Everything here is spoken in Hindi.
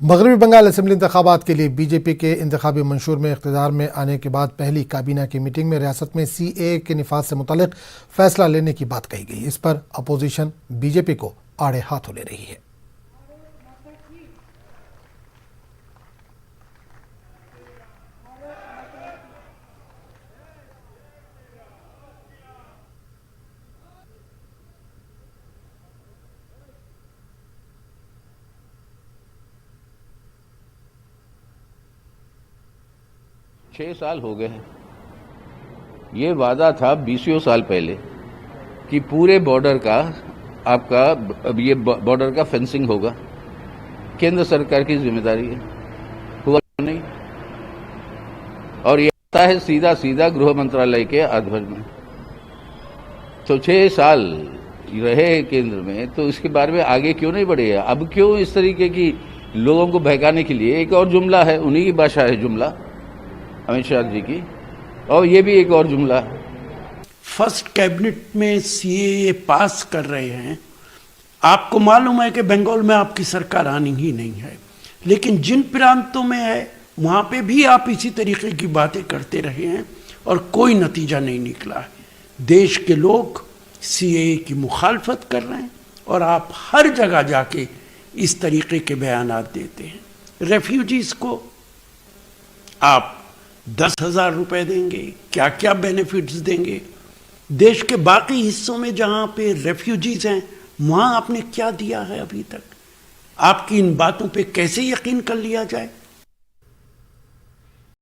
मगरबी बंगाल असेंबली इंतखाबात के लिए बीजेपी के इंतखाबी मंशूर में इख्तियार में आने के बाद पहली काबीना की मीटिंग में रियासत में सीएए के निफाज से मुतालिक फैसला लेने की बात कही गई। इस पर अपोजिशन बीजेपी को आड़े हाथों ले रही है। 6 साल हो गए हैं। ये वादा था 20 साल पहले कि पूरे बॉर्डर का आपका ये बॉर्डर का फेंसिंग होगा, केंद्र सरकार की जिम्मेदारी है। हुआ नहीं, और ये आता है सीधा सीधा गृह मंत्रालय के आध्वर्य में। तो 6 साल रहे केंद्र में, तो इसके बारे में आगे क्यों नहीं बढ़े? अब क्यों इस तरीके की लोगों को बहकाने के लिए एक और जुमला है, उन्हीं की भाषा है जुमला, अमित शाह जी की, और ये भी एक और जुमला है। फर्स्ट कैबिनेट में सीएए पास कर रहे हैं। आपको मालूम है कि बंगाल में आपकी सरकार आनी ही नहीं है, लेकिन जिन प्रांतों में है वहां पे भी आप इसी तरीके की बातें करते रहे हैं और कोई नतीजा नहीं निकला है। देश के लोग सीएए की मुखालफत कर रहे हैं और आप हर जगह जाके इस तरीके के बयानात देते हैं। रेफ्यूजीज को आप 10,000 रुपए देंगे, क्या क्या बेनिफिट्स देंगे? देश के बाकी हिस्सों में जहां पे रेफ्यूजीज हैं वहां आपने क्या दिया है अभी तक? आपकी इन बातों पे कैसे यकीन कर लिया जाए?